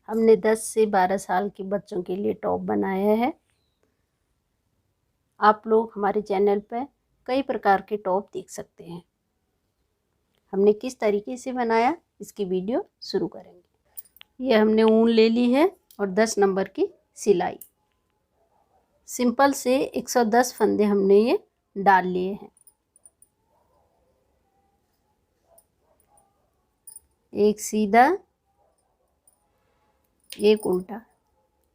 हमने 10 से 12 साल के बच्चों के लिए टॉप बनाया है। आप लोग हमारे चैनल पर कई प्रकार के टॉप देख सकते हैं। हमने किस तरीके से बनाया इसकी वीडियो शुरू करेंगे। ये हमने ऊन ले ली है और 10 नंबर की सिलाई। सिंपल से 110 फंदे हमने ये डाल लिए हैं। एक सीधा एक उल्टा,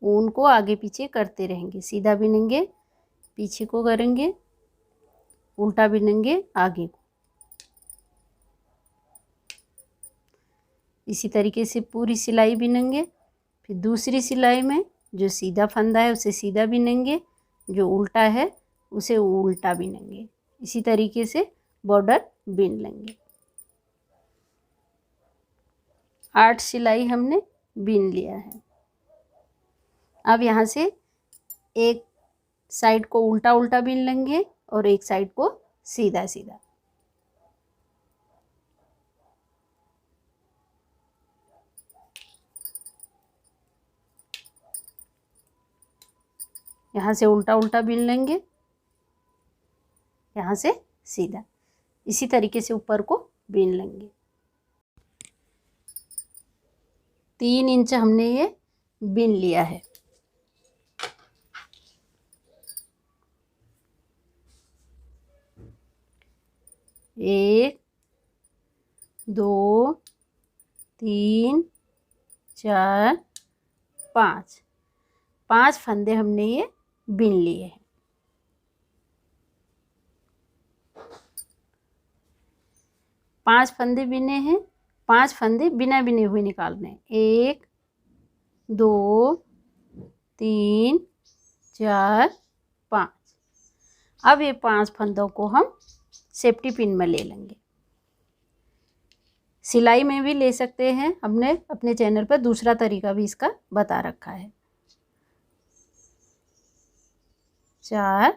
ऊन को आगे पीछे करते रहेंगे। सीधा बिनेंगे, पीछे को करेंगे, उल्टा बिनेंगे, आगे को। इसी तरीके से पूरी सिलाई बिनेंगे। फिर दूसरी सिलाई में जो सीधा फंदा है उसे सीधा बिनेंगे, जो उल्टा है उसे उल्टा बिनेंगे। इसी तरीके से बॉर्डर बिन लेंगे। 8 सिलाई हमने बिन लिया है। अब यहाँ से एक साइड को उल्टा उल्टा बिन लेंगे और एक साइड को सीधा सीधा। यहाँ से उल्टा उल्टा बिन लेंगे, यहाँ से सीधा। इसी तरीके से ऊपर को बिन लेंगे। 3 इंच हमने ये बिन लिया है। एक, 2, 3, 4, 5। 5 फंदे हमने ये बिन लिए हैं। पांच फंदे बिने हैं। 5 फंदे बिना बिने हुए निकालने हैं। 1, 2, 3, 4, 5। अब ये 5 फंदों को हम सेफ्टी पिन में ले लेंगे। सिलाई में भी ले सकते हैं। हमने अपने चैनल पर दूसरा तरीका भी इसका बता रखा है। 4,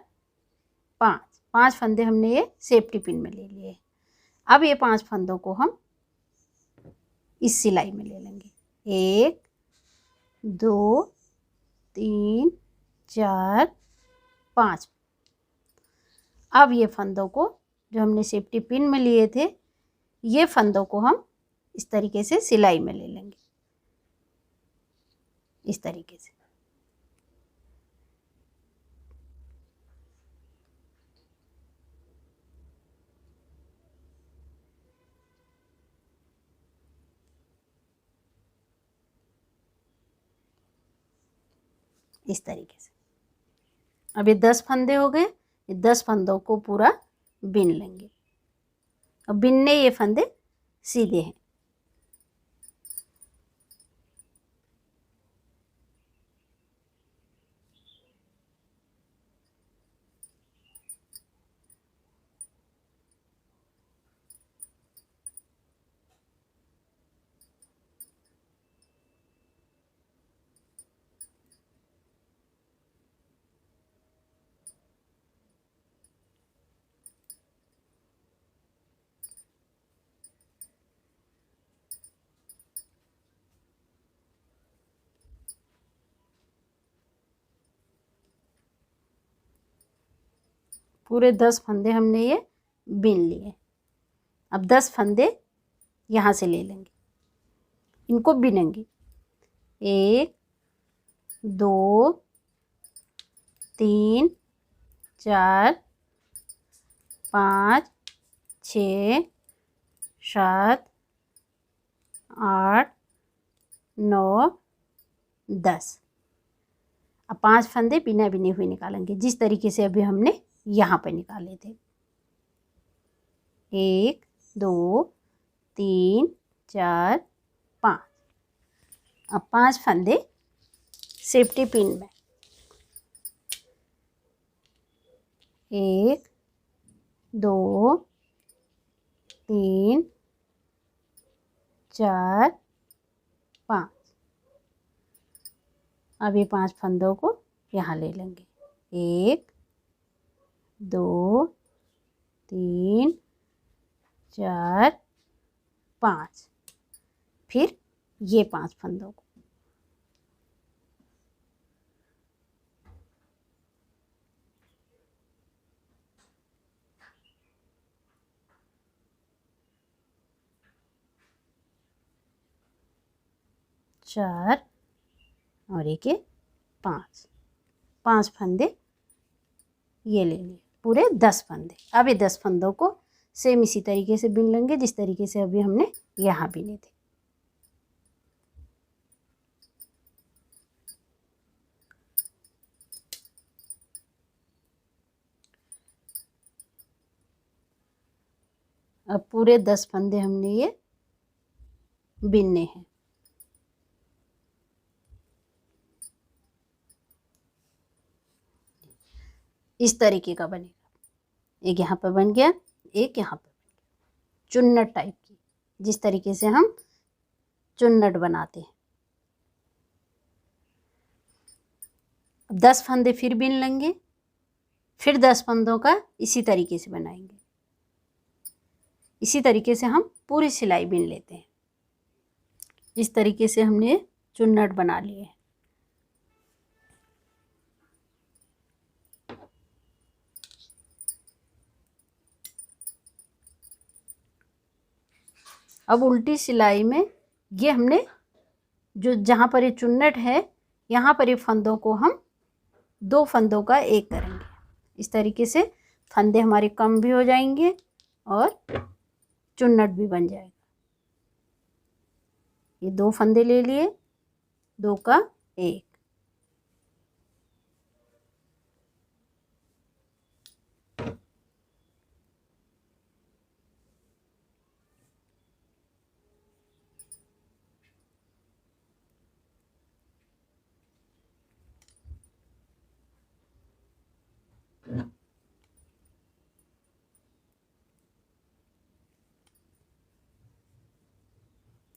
5 फंदे हमने ये सेफ्टी पिन में ले लिए। अब ये 5 फंदों को हम इस सिलाई में ले लेंगे। 1, 2, 3, 4, 5। अब ये फंदों को जो हमने सेफ्टी पिन में लिए थे, ये फंदों को हम इस तरीके से सिलाई में ले लेंगे। इस तरीके से इस तरीके से। अब ये 10 फंदे हो गए। ये 10 फंदों को पूरा बिन लेंगे। अब बिनने ये फंदे सीधे हैं। पूरे 10 फंदे हमने ये बिन लिए। अब 10 फंदे यहाँ से ले लेंगे, इनको बिनेंगे। 1, 2, 3, 4, 5, 6, 7, 8, 9, 10। अब 5 फंदे बिना बिने हुए निकालेंगे, जिस तरीके से अभी हमने यहाँ पे निकाले थे। 1, 2, 3, 4, 5। अब 5 फंदे सेफ्टी पिन में। 1, 2, 3, 4, 5। अब ये 5 फंदों को यहाँ ले लेंगे। 1, 2, 3, 4, 5। फिर ये 5 फंदों को 4 और एक ये 5, 5 फंदे ये ले लिए, पूरे 10 फंदे। अब ये 10 फंदों को सेम इसी तरीके से बिन लेंगे जिस तरीके से अभी हमने यहाँ बिने थे। अब पूरे 10 फंदे हमने ये बिनने हैं। इस तरीके का बनेगा। एक यहाँ पर बन गया, एक यहाँ पर चुन्नट टाइप की, जिस तरीके से हम चुन्नट बनाते हैं। अब 10 फंदे फिर बिन लेंगे, फिर 10 फंदों का इसी तरीके से बनाएंगे। इसी तरीके से हम पूरी सिलाई बिन लेते हैं। इस तरीके से हमने चुन्नट बना लिए। अब उल्टी सिलाई में ये हमने जो जहाँ पर ये चुन्नट है, यहाँ पर ये फंदों को हम 2 फंदों का एक करेंगे। इस तरीके से फंदे हमारे कम भी हो जाएंगे और चुन्नट भी बन जाएगा। ये 2 फंदे ले लिए, 2 का 1,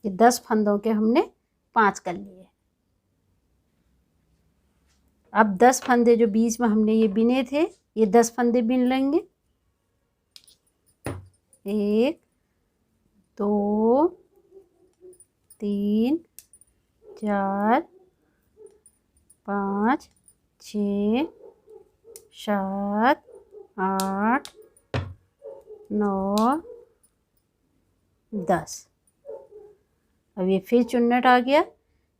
ये 10 फंदों के हमने 5 कर लिए। अब 10 फंदे जो बीच में हमने ये बिने थे, ये 10 फंदे बिन लेंगे। 1 2 3 4 5 6 7 8 9 10। अब ये फिर चुन्नट आ गया।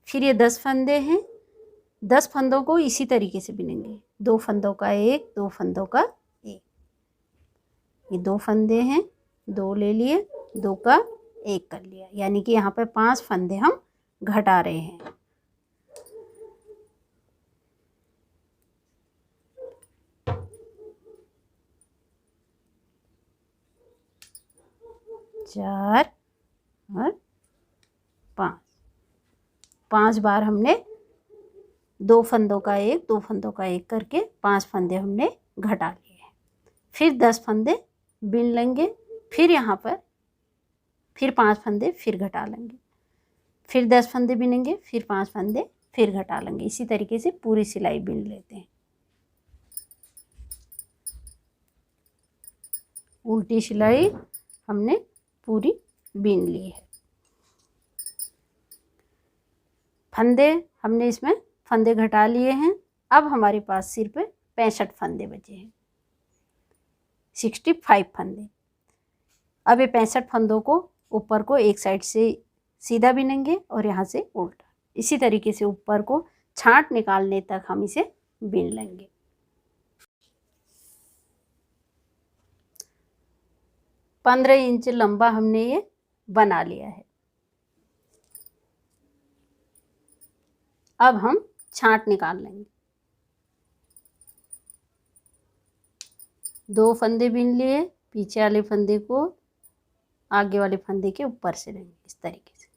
फिर ये 10 फंदे हैं, 10 फंदों को इसी तरीके से बिनेंगे। 2 फंदों का 1, 2 फंदों का 1। ये 2 फंदे हैं, 2 ले लिए, 2 का 1 कर लिया। यानी कि यहाँ पर 5 फंदे हम घटा रहे हैं। चार और 5 बार हमने 2 फंदों का 1, 2 फंदों का 1 करके 5 फंदे हमने घटा लिए। फिर 10 फंदे बिन लेंगे। फिर यहाँ पर फिर 5 फंदे फिर घटा लेंगे। फिर 10 फंदे बिनेंगे, फिर 5 फंदे फिर घटा लेंगे। इसी तरीके से पूरी सिलाई बिन लेते हैं। उल्टी सिलाई हमने पूरी बिन ली है। फंदे हमने इसमें फंदे घटा लिए हैं। अब हमारे पास सिर्फ 65 फंदे बचे हैं, 65 फंदे। अब ये 65 फंदों को ऊपर को एक साइड से सीधा बिनेंगे और यहाँ से उल्टा। इसी तरीके से ऊपर को छांट निकालने तक हम इसे बिन लेंगे। पंद्रह इंच लंबा हमने ये बना लिया है। अब हम छांट निकाल लेंगे। 2 फंदे बिन लिए, पीछे वाले फंदे को आगे वाले फंदे के ऊपर से लेंगे इस तरीके से।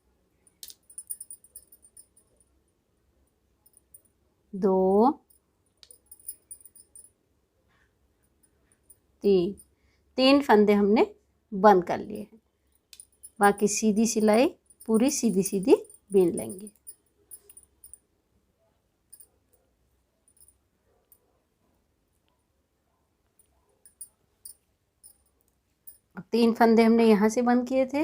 2 3 फंदे हमने बंद कर लिए हैं। बाकी सीधी सिलाई पूरी सीधी सीधी बिन लेंगे। अब 3 फंदे हमने यहाँ से बंद किए थे,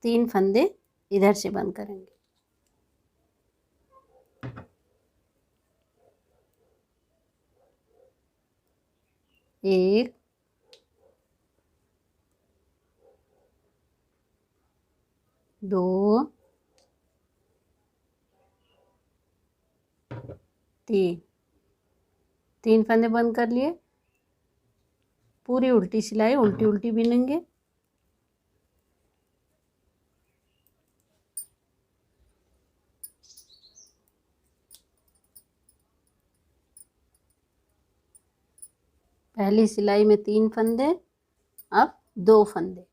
3 फंदे इधर से बंद करेंगे। 1 2 3 3 फंदे बंद कर लिए। पूरी उल्टी सिलाई उल्टी उल्टी बिनेंगे। पहली सिलाई में 3 फंदे, अब 2 फंदे।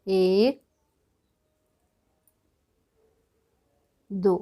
एक, 2।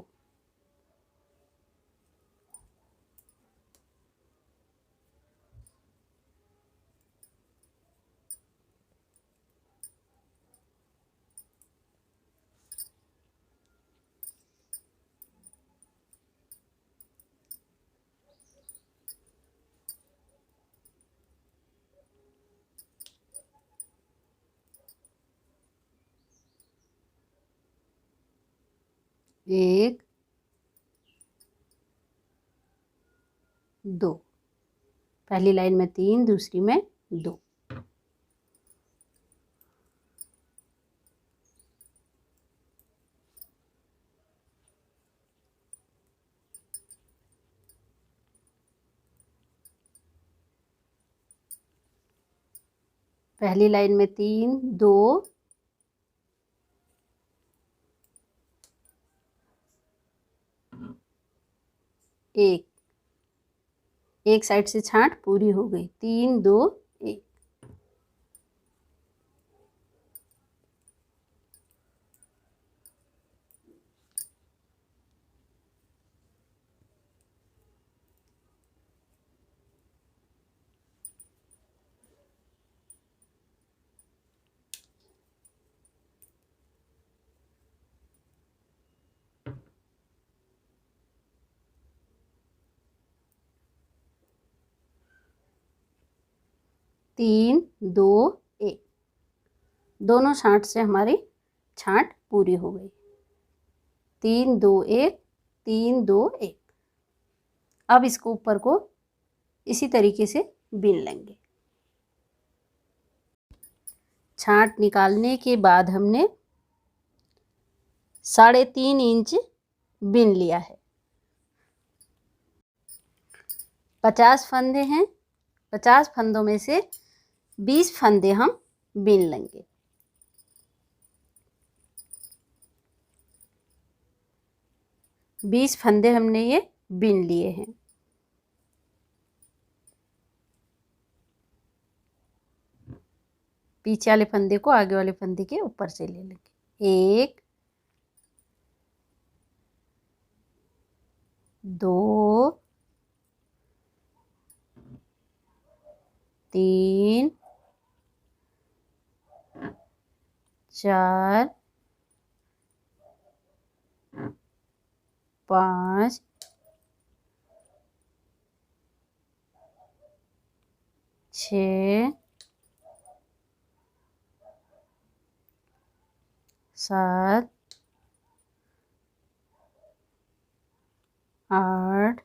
एक, 2। पहली लाइन में 3, दूसरी में 2। पहली लाइन में 3, 2, 1। एक साइड से छांट पूरी हो गई। 3, 2, 1। तीन, 2, 1। दोनों छांट से हमारी छांट पूरी हो गई। 3, 2, 1, 3, 2, 1। अब इसको ऊपर को इसी तरीके से बिन लेंगे। छांट निकालने के बाद हमने 3.5 इंच बिन लिया है। 50 फंदे हैं। 50 फंदों में से 20 फंदे हम बिन लेंगे। बीस फंदे हमने ये बिन लिए हैं। पीछे वाले फंदे को आगे वाले फंदे के ऊपर से ले लेंगे। 1, 2, 3, 4, 5, 6, 7, 8,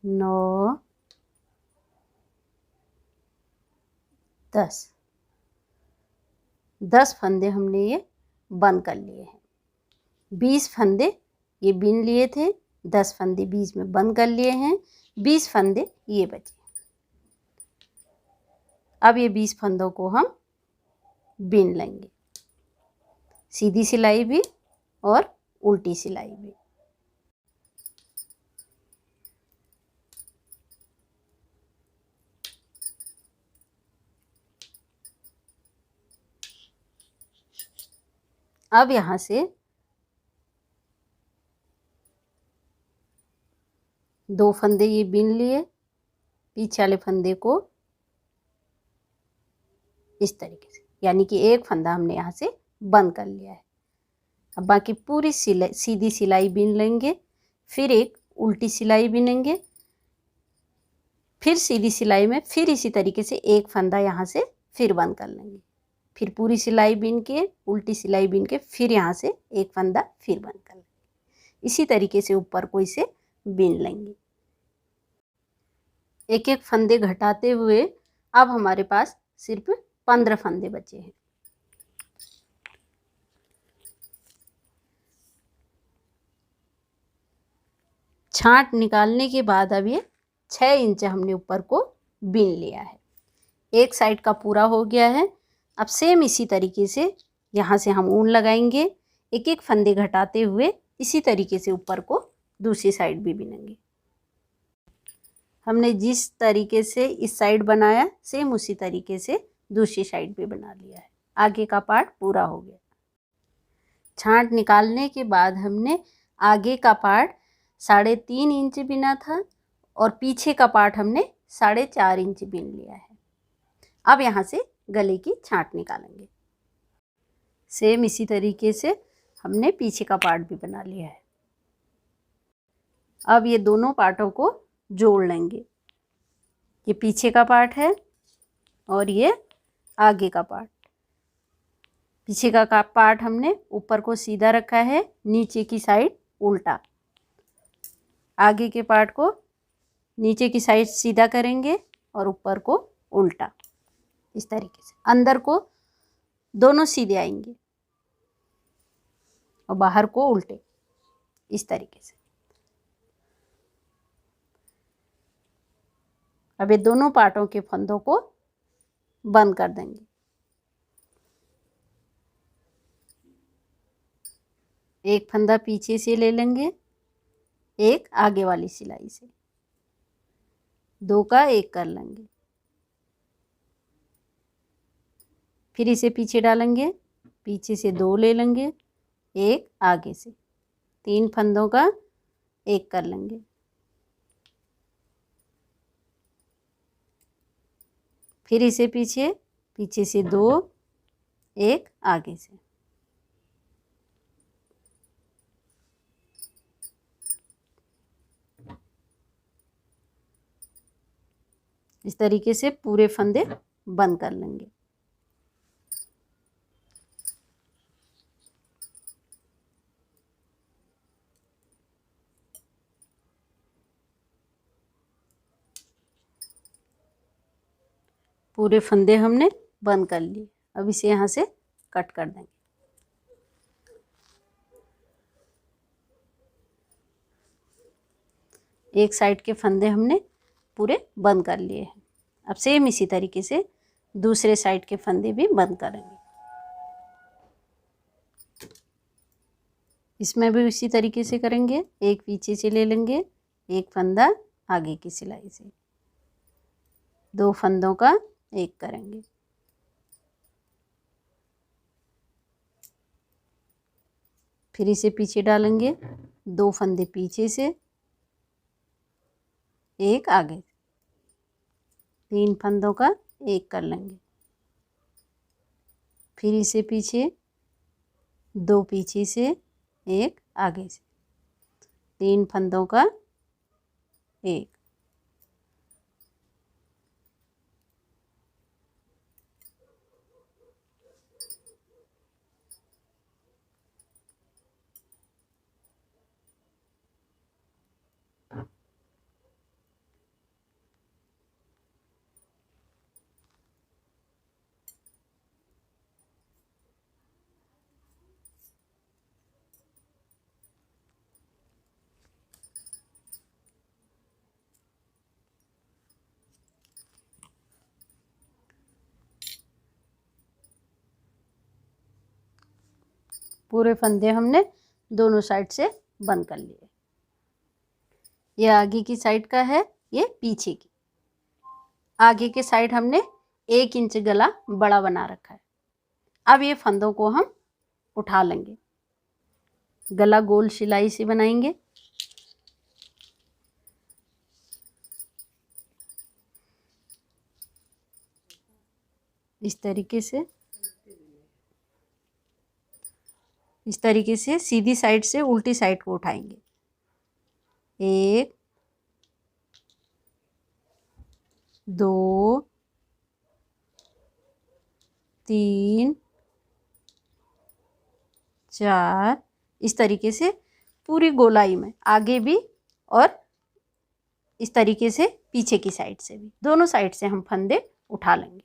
9, 10। 10 फंदे हमने ये बंद कर लिए हैं। 20 फंदे ये बिन लिए थे, 10 फंदे बीच में बंद कर लिए हैं, 20 फंदे ये बचे। अब ये 20 फंदों को हम बिन लेंगे। सीधी सिलाई भी और उल्टी सिलाई भी। अब यहाँ से 2 फंदे ये बिन लिए, पीछे वाले फंदे को इस तरीके से, यानी कि एक फंदा हमने यहाँ से बंद कर लिया है। अब बाकी पूरी सिलाई सीधी सिलाई बिन लेंगे, फिर एक उल्टी सिलाई बिनेंगे, फिर सीधी सिलाई में फिर इसी तरीके से एक फंदा यहाँ से फिर बंद कर लेंगे, फिर पूरी सिलाई बिन के उल्टी सिलाई बिन के फिर यहाँ से एक फंदा फिर बंद कर लेंगे। इसी तरीके से ऊपर को इसे बिन लेंगे। एक एक फंदे घटाते हुए अब हमारे पास सिर्फ 15 फंदे बचे हैं। छांट निकालने के बाद अब ये 6 इंच हमने ऊपर को बीन लिया है। एक साइड का पूरा हो गया है। अब सेम इसी तरीके से यहाँ से हम ऊन लगाएंगे, एक एक फंदे घटाते हुए इसी तरीके से ऊपर को दूसरी साइड भी बिनेंगे। हमने जिस तरीके से इस साइड बनाया सेम उसी तरीके से दूसरी साइड भी बना लिया है। आगे का पार्ट पूरा हो गया। छांट निकालने के बाद हमने आगे का पार्ट 3.5 इंच बिना था और पीछे का पार्ट हमने 4.5 इंच बिन लिया है। अब यहाँ से गले की छांट निकालेंगे। सेम इसी तरीके से हमने पीछे का पार्ट भी बना लिया है। अब ये दोनों पार्टों को जोड़ लेंगे। ये पीछे का पार्ट है और ये आगे का पार्ट। पीछे का पार्ट हमने ऊपर को सीधा रखा है, नीचे की साइड उल्टा। आगे के पार्ट को नीचे की साइड सीधा करेंगे और ऊपर को उल्टा। इस तरीके से अंदर को दोनों सीधे आएंगे और बाहर को उल्टे, इस तरीके से। अब ये दोनों पार्टों के फंदों को बंद कर देंगे। एक फंदा पीछे से ले लेंगे, एक आगे वाली सिलाई से, 2 का 1 कर लेंगे। फिर इसे पीछे डालेंगे, पीछे से 2 ले लेंगे, एक आगे से, 3 फंदों का 1 कर लेंगे। फिर इसे पीछे, पीछे से 2, एक आगे से। इस तरीके से पूरे फंदे बंद कर लेंगे। पूरे फंदे हमने बंद कर लिए। अब इसे यहाँ से कट कर देंगे। एक साइड के फंदे हमने पूरे बंद कर लिए हैं। अब सेम इसी तरीके से दूसरे साइड के फंदे भी बंद करेंगे। इसमें भी इसी तरीके से करेंगे। एक पीछे से ले लेंगे, एक फंदा आगे की सिलाई से, 2 फंदों का 1 करेंगे। फिर इसे पीछे डालेंगे, 2 फंदे पीछे से, एक आगे, 3 फंदों का 1 कर लेंगे। फिर इसे पीछे, 2 पीछे से, 1 आगे से, 3 फंदों का 1। पूरे फंदे हमने दोनों साइड से बंद कर लिए। ये आगे की साइड का है, ये पीछे की। आगे के साइड हमने 1 इंच गला बड़ा बना रखा है। अब ये फंदों को हम उठा लेंगे। गला गोल सिलाई से बनाएंगे। इस तरीके से सीधी साइड से उल्टी साइड को उठाएंगे। 1 2 3 4, इस तरीके से पूरी गोलाई में, आगे भी और इस तरीके से पीछे की साइड से भी, दोनों साइड से हम फंदे उठा लेंगे।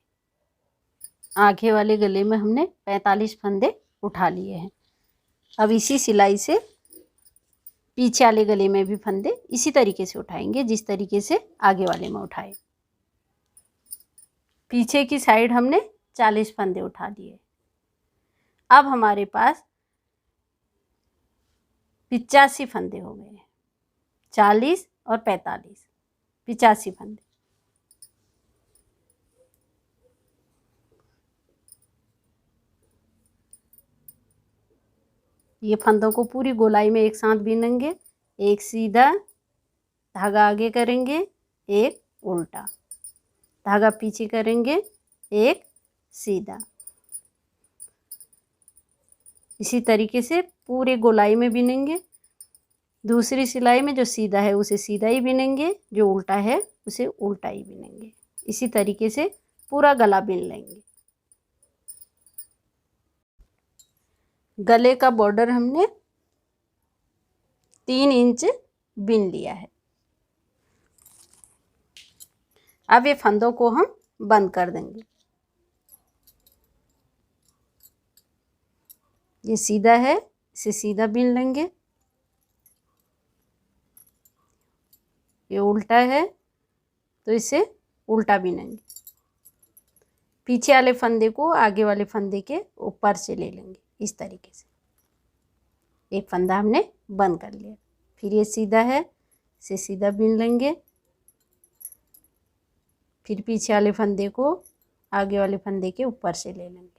आगे वाले गले में हमने 45 फंदे उठा लिए हैं। अब इसी सिलाई से पीछे वाले गले में भी फंदे इसी तरीके से उठाएंगे जिस तरीके से आगे वाले में उठाए। पीछे की साइड हमने 40 फंदे उठा लिए। अब हमारे पास 85 फंदे हो गए, 40 और 45, 85 फंदे। ये फंदों को पूरी गोलाई में एक साथ बीनेंगे। एक सीधा धागा आगे करेंगे, एक उल्टा धागा पीछे करेंगे, एक सीधा। इसी तरीके से पूरे गोलाई में बीनेंगे। दूसरी सिलाई में जो सीधा है उसे सीधा ही बीनेंगे, जो उल्टा है उसे उल्टा ही बीनेंगे। इसी तरीके से पूरा गला बीन लेंगे। गले का बॉर्डर हमने 3 इंच बीन लिया है। अब ये फंदों को हम बंद कर देंगे। ये सीधा है, इसे सीधा बीन लेंगे। ये उल्टा है तो इसे उल्टा बीनेंगे। पीछे वाले फंदे को आगे वाले फंदे के ऊपर से ले लेंगे इस तरीके से। एक फंदा हमने बंद कर लिया। फिर ये सीधा है, इसे सीधा बीन लेंगे। फिर पीछे वाले फंदे को आगे वाले फंदे के ऊपर से ले लेंगे।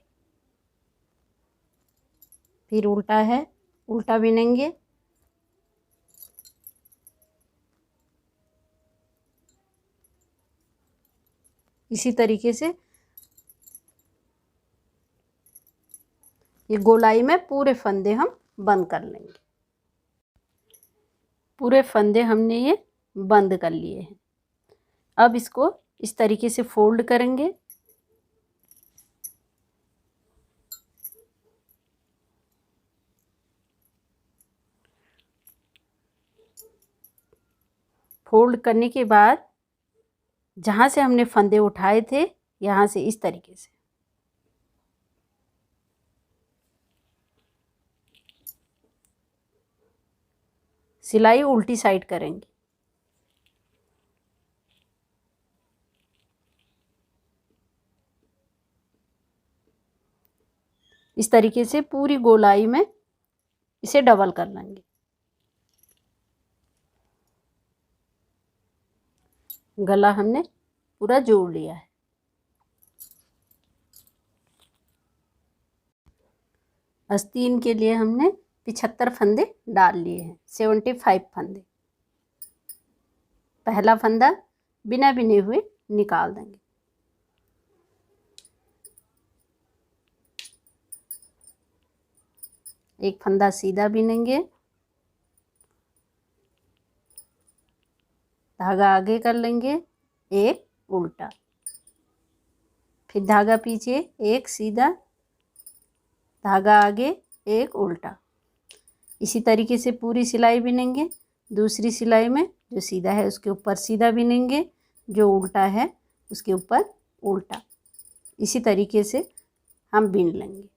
फिर उल्टा है, उल्टा बीनेंगे। इसी तरीके से ये गोलाई में पूरे फंदे हम बंद कर लेंगे। पूरे फंदे हमने ये बंद कर लिए हैं। अब इसको इस तरीके से फोल्ड करेंगे। फोल्ड करने के बाद जहाँ से हमने फंदे उठाए थे यहाँ से इस तरीके से सिलाई उल्टी साइड करेंगे। इस तरीके से पूरी गोलाई में इसे डबल कर लेंगे। गला हमने पूरा जोड़ लिया है। आस्तीन के लिए हमने 75 फंदे डाल लिए हैं, 75 फंदे। पहला फंदा बिना बिने हुए निकाल देंगे। एक फंदा सीधा बिनेंगे, धागा आगे कर लेंगे, एक उल्टा, फिर धागा पीछे, एक सीधा, धागा आगे, एक उल्टा। इसी तरीके से पूरी सिलाई बिनेंगे। दूसरी सिलाई में जो सीधा है उसके ऊपर सीधा बिनेंगे, जो उल्टा है उसके ऊपर उल्टा। इसी तरीके से हम बिन लेंगे।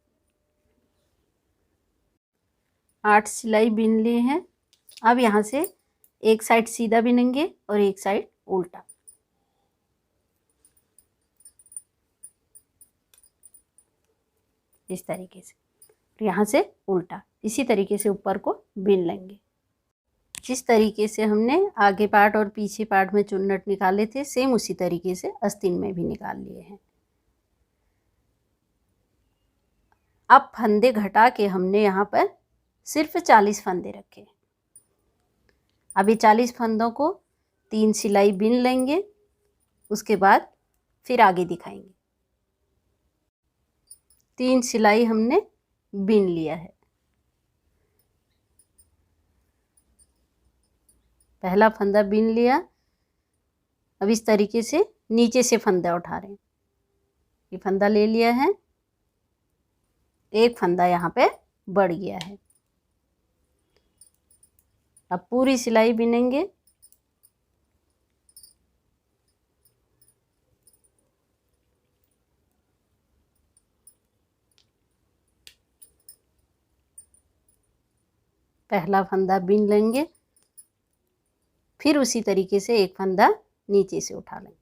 8 सिलाई बिन लिए हैं। अब यहाँ से एक साइड सीधा बिनेंगे और एक साइड उल्टा। इस तरीके से यहाँ से उल्टा। इसी तरीके से ऊपर को बिन लेंगे। जिस तरीके से हमने आगे पार्ट और पीछे पार्ट में चुन्नट निकाले थे सेम उसी तरीके से आस्तीन में भी निकाल लिए हैं। अब फंदे घटा के हमने यहाँ पर सिर्फ 40 फंदे रखे। अभी 40 फंदों को 3 सिलाई बिन लेंगे, उसके बाद फिर आगे दिखाएंगे। 3 सिलाई हमने बिन लिया है। पहला फंदा बिन लिया। अब इस तरीके से नीचे से फंदा उठा रहे हैं। ये फंदा ले लिया है, एक फंदा यहाँ पे बढ़ गया है। अब पूरी सिलाई बिनेंगे। पहला फंदा बिन लेंगे, फिर उसी तरीके से एक फंदा नीचे से उठा लेंगे।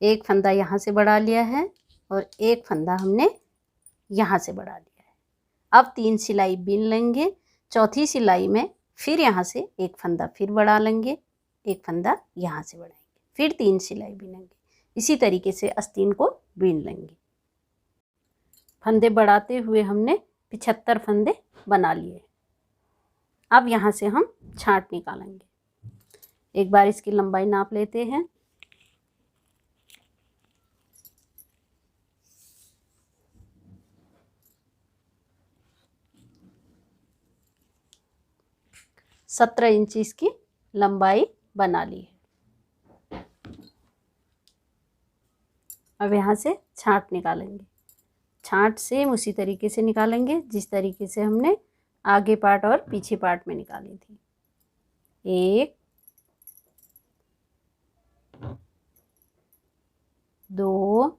एक फंदा यहाँ से बढ़ा लिया है और एक फंदा हमने यहाँ से बढ़ा लिया है। अब 3 सिलाई बिन लेंगे, चौथी सिलाई में फिर यहाँ से एक फंदा फिर बढ़ा लेंगे, एक फंदा यहाँ से बढ़ाएंगे, फिर 3 सिलाई बिनेंगे। इसी तरीके से आस्तीन को बिन लेंगे। फंदे बढ़ाते हुए हमने 75 फंदे बना लिए। अब यहाँ से हम छांट निकालेंगे। एक बार इसकी लंबाई नाप लेते हैं। सत्रह इंच इसकी लंबाई बना ली है। अब यहाँ से छांट निकालेंगे। छांट सेम उसी तरीके से निकालेंगे जिस तरीके से हमने आगे पार्ट और पीछे पार्ट में निकाली थी। 1 2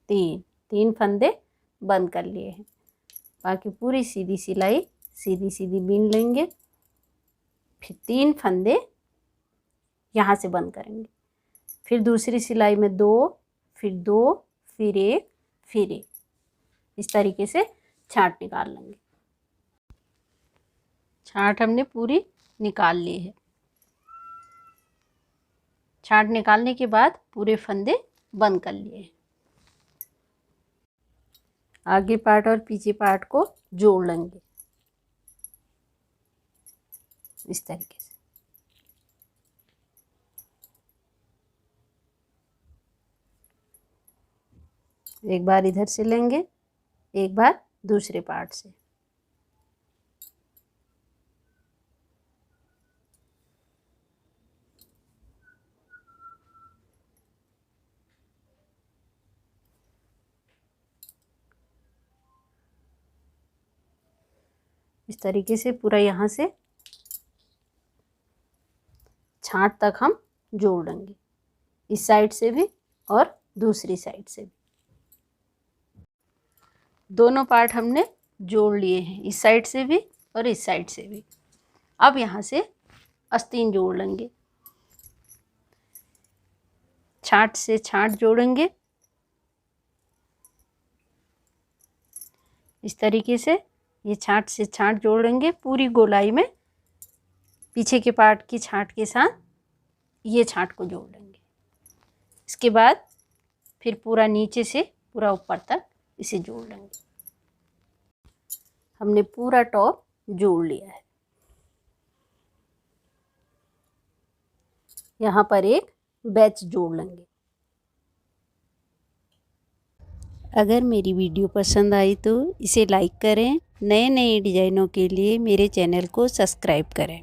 3 फंदे बंद कर लिए हैं। बाकी पूरी सीधी सिलाई सीधी सीधी बीन लेंगे, फिर 3 फंदे यहाँ से बंद करेंगे, फिर दूसरी सिलाई में 2, फिर 2, फिर 1, फिर 1। इस तरीके से छांट निकाल लेंगे। छांट हमने पूरी निकाल ली है। छांट निकालने के बाद पूरे फंदे बंद कर लिए हैं। आगे पार्ट और पीछे पार्ट को जोड़ लेंगे इस तरीके से। एक बार इधर से लेंगे, एक बार दूसरे पार्ट से। इस तरीके से पूरा यहाँ से छांट तक हम जोड़ लेंगे, इस साइड से भी और दूसरी साइड से भी। दोनों पार्ट हमने जोड़ लिए हैं, इस साइड से भी और इस साइड से भी। अब यहाँ से आस्तीन जोड़ लेंगे। छांट से छांट जोड़ेंगे इस तरीके से। ये छांट से छांट जोड़ेंगे पूरी गोलाई में, पीछे के पार्ट की छांट के साथ ये छांट को जोड़ लेंगे। इसके बाद फिर पूरा नीचे से पूरा ऊपर तक इसे जोड़ लेंगे। हमने पूरा टॉप जोड़ लिया है। यहाँ पर एक बैच जोड़ लेंगे। अगर मेरी वीडियो पसंद आई तो इसे लाइक करें। नए नए डिज़ाइनों के लिए मेरे चैनल को सब्सक्राइब करें।